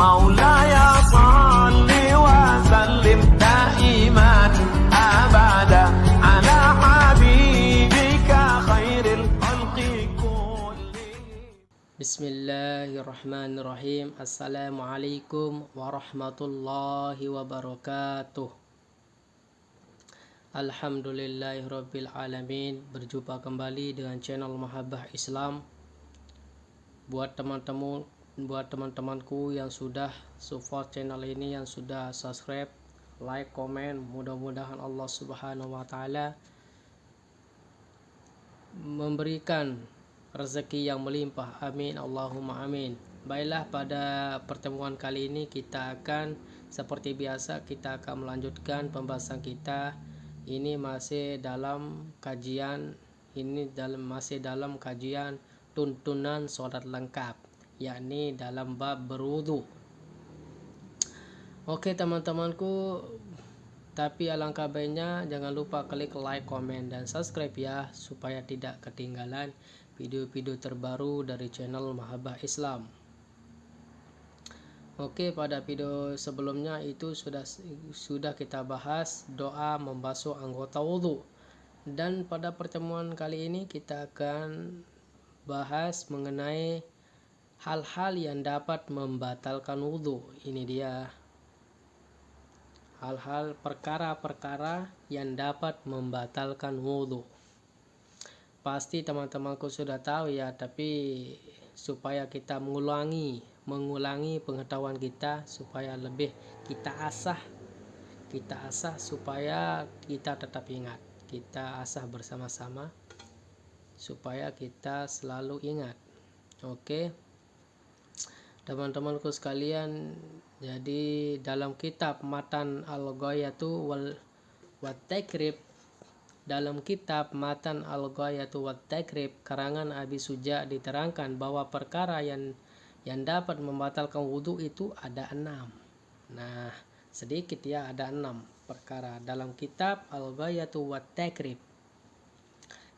مولاي صل وسلم دائما أبدا على حبيبك خير الخلق كلهم. Bismillahirrahmanirrahim. Assalamualaikum warahmatullahi wabarakatuh. Alhamdulillahirabbil alamin. Berjumpa kembali dengan channel Mahabbah Islam. Buat teman-temanku yang sudah support channel ini, yang sudah subscribe, like, komen, mudah-mudahan Allah Subhanahu wa taala memberikan rezeki yang melimpah. Amin, Allahumma amin. Baiklah, pada pertemuan kali ini kita akan seperti biasa kita akan melanjutkan pembahasan kita. Ini masih dalam kajian tuntunan sholat lengkap, yakni dalam bab berwudu. Oke teman-temanku, tapi alangkah baiknya jangan lupa klik like, komen, dan subscribe ya, supaya tidak ketinggalan video-video terbaru dari channel Mahabbah Islam. Oke, pada video sebelumnya itu sudah kita bahas doa membasuh anggota wudhu, dan pada pertemuan kali ini kita akan bahas mengenai hal-hal yang dapat membatalkan wudhu. Ini dia hal-hal perkara-perkara yang dapat membatalkan wudhu. Pasti teman-temanku sudah tahu ya, tapi supaya kita mengulangi pengetahuan kita, supaya lebih kita asah supaya kita tetap ingat. Kita asah bersama-sama supaya kita selalu ingat. Oke teman-temanku sekalian, jadi dalam kitab Matan Al-Ghayatu wat Takrib, dalam kitab Matan Al-Ghayatu wat Takrib karangan Abi Suja diterangkan bahwa perkara yang dapat membatalkan wudhu itu ada 6. Nah, sedikit ya, ada 6 perkara dalam kitab Al-Ghayatu wat Takrib.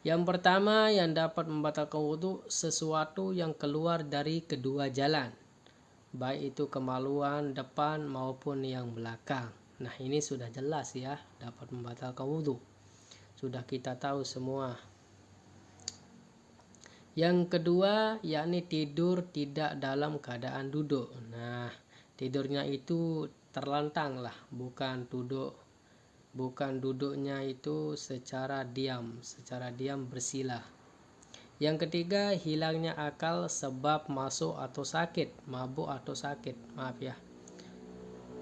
Yang pertama yang dapat membatalkan wudhu, sesuatu yang keluar dari kedua jalan, baik itu kemaluan depan maupun yang belakang. Nah, ini sudah jelas ya, dapat membatalkan wudhu, sudah kita tahu semua. Yang kedua yakni tidur tidak dalam keadaan duduk. Nah, tidurnya itu terlentang lah, bukan duduknya itu secara diam bersila. Yang ketiga, hilangnya akal sebab mabuk atau sakit.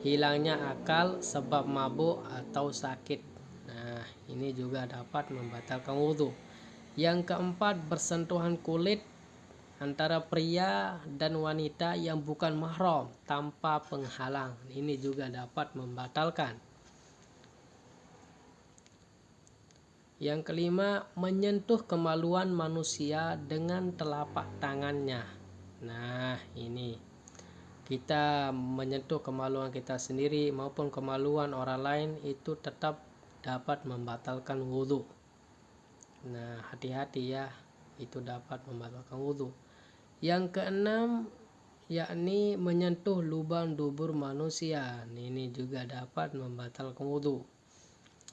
Hilangnya akal sebab mabuk atau sakit. Nah, ini juga dapat membatalkan wudhu. Yang keempat, bersentuhan kulit antara pria dan wanita yang bukan mahram tanpa penghalang. Ini juga dapat membatalkan. Yang kelima, menyentuh kemaluan manusia dengan telapak tangannya. Nah, ini kita menyentuh kemaluan kita sendiri maupun kemaluan orang lain itu tetap dapat membatalkan wudhu. Nah, hati-hati ya, itu dapat membatalkan wudhu. Yang keenam yakni menyentuh lubang dubur manusia. Ini juga dapat membatalkan wudhu.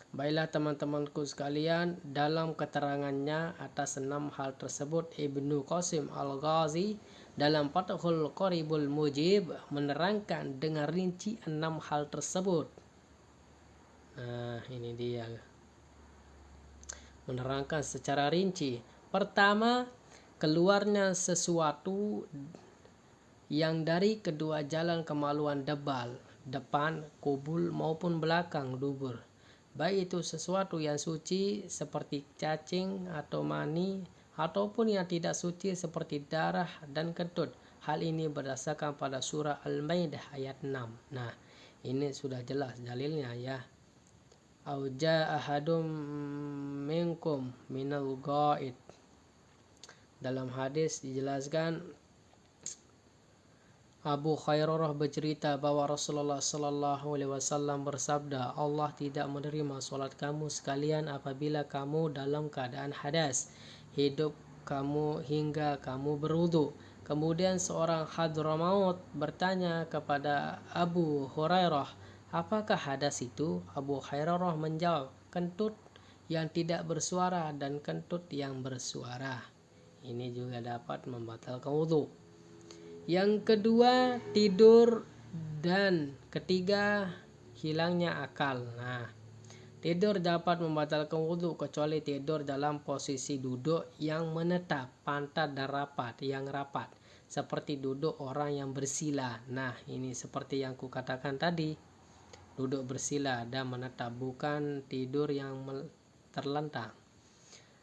Baiklah teman-temanku sekalian, dalam keterangannya atas 6 hal tersebut, Ibnu Qasim Al-Ghazi dalam Fathul Qaribul Mujib menerangkan dengan rinci 6 hal tersebut. Nah, ini dia, menerangkan secara rinci. Pertama, keluarnya sesuatu yang dari kedua jalan kemaluan depan, kubul maupun belakang dubur, baik itu sesuatu yang suci seperti cacing atau mani, ataupun yang tidak suci seperti darah dan kentut. Hal ini berdasarkan pada surah Al-Maidah ayat 6. Nah, ini sudah jelas dalilnya ya. Auja ahadum minkum minal ghaid. Dalam hadis dijelaskan, Abu Khairarah bercerita bahwa Rasulullah Sallallahu Alaihi Wasallam bersabda, Allah tidak menerima sholat kamu sekalian apabila kamu dalam keadaan hadas, hidup kamu hingga kamu berwudu. Kemudian seorang Hadramaut bertanya kepada Abu Hurairah, apakah hadas itu? Abu Hurairah menjawab, kentut yang tidak bersuara dan kentut yang bersuara. Ini juga dapat membatalkan wudhu. Yang kedua, tidur, dan ketiga, hilangnya akal. Nah, tidur dapat membatalkan wudhu kecuali tidur dalam posisi duduk yang menetap, pantat dan rapat, seperti duduk orang yang bersila. Nah, ini seperti yang kukatakan tadi, duduk bersila dan menetap, bukan tidur yang terlentang.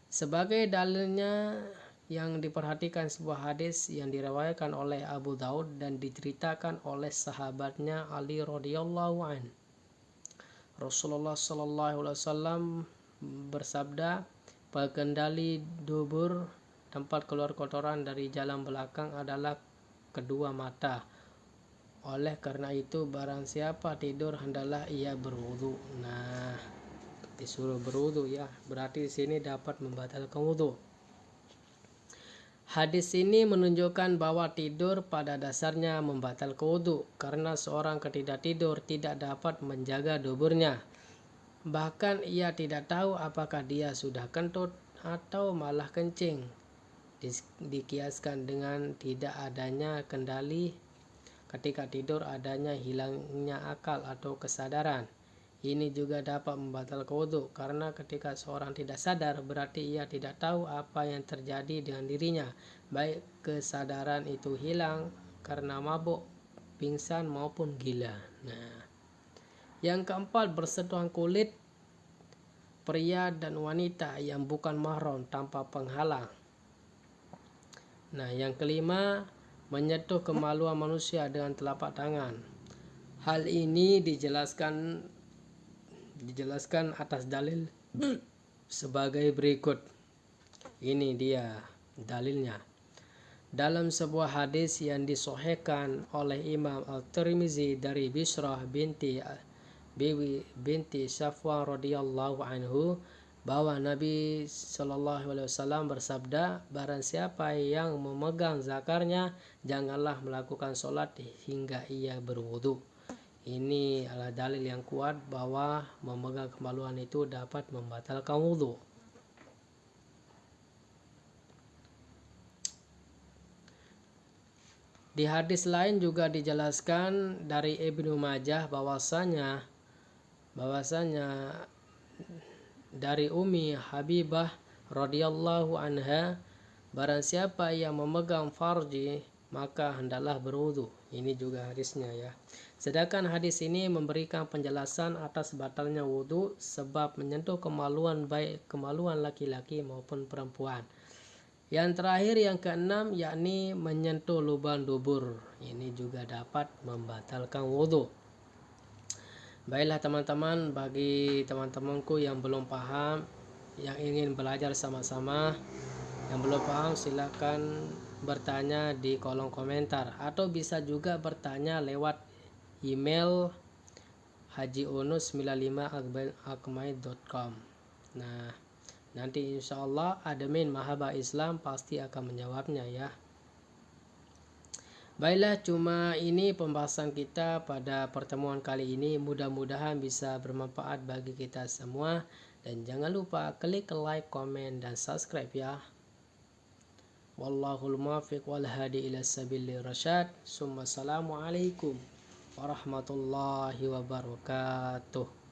Sebagai dalilnya yang diperhatikan sebuah hadis yang diriwayatkan oleh Abu Daud dan diceritakan oleh sahabatnya Ali radhiyallahu an. Rasulullah sallallahu alaihi wasallam bersabda, pengendali dubur, tempat keluar kotoran dari jalan belakang, adalah kedua mata. Oleh karena itu barang siapa tidur hendaklah ia berwudu. Nah, disuruh berwudu ya, berarti di sini dapat membatalkan wudu. Hadis ini menunjukkan bahwa tidur pada dasarnya membatalkan wudu karena seorang ketika tidur tidak dapat menjaga duburnya. Bahkan ia tidak tahu apakah dia sudah kentut atau malah kencing. Dikiaskan dengan tidak adanya kendali ketika tidur, adanya hilangnya akal atau kesadaran. Ini juga dapat membatalkan wudu karena ketika seorang tidak sadar berarti ia tidak tahu apa yang terjadi dengan dirinya, baik kesadaran itu hilang karena mabuk, pingsan maupun gila. Nah, yang keempat, bersentuhan kulit pria dan wanita yang bukan mahram tanpa penghalang. Nah, yang kelima, menyentuh kemaluan manusia dengan telapak tangan. Hal ini dijelaskan atas dalil sebagai berikut. Ini dia dalilnya. Dalam sebuah hadis yang disahihkan oleh Imam Al-Tirmizi dari Bisrah binti Safwan radhiyallahu anhu, bahwa Nabi sallallahu alaihi wasallam bersabda, barang siapa yang memegang zakarnya janganlah melakukan sholat hingga ia berwudu. Ini adalah dalil yang kuat bahwa memegang kemaluan itu dapat membatalkan wudu. Di hadis lain juga dijelaskan dari Ibnu Majah bahwasanya dari Ummi Habibah radhiyallahu anha, barang siapa yang memegang farji maka hendaklah berwudu. Ini juga hadisnya ya. Sedangkan hadis ini memberikan penjelasan atas batalnya wudu sebab menyentuh kemaluan, baik kemaluan laki-laki maupun perempuan. Yang terakhir, yang keenam, yakni menyentuh lubang dubur. Ini juga dapat membatalkan wudu. Baiklah teman-teman, bagi teman-temanku yang belum paham, yang ingin belajar sama-sama, yang belum paham silakan bertanya di kolom komentar atau bisa juga bertanya lewat email hajiunus95@gmail.com. Nah, nanti insyaallah admin Mahaba Islam pasti akan menjawabnya ya. Baiklah, cuma ini pembahasan kita pada pertemuan kali ini. Mudah-mudahan bisa bermanfaat bagi kita semua. Dan jangan lupa klik like, komen, dan subscribe ya. Wallahul muwaffiq wal hadi ila sabilir rasyad. Assalamualaikum warahmatullahi wabarakatuh.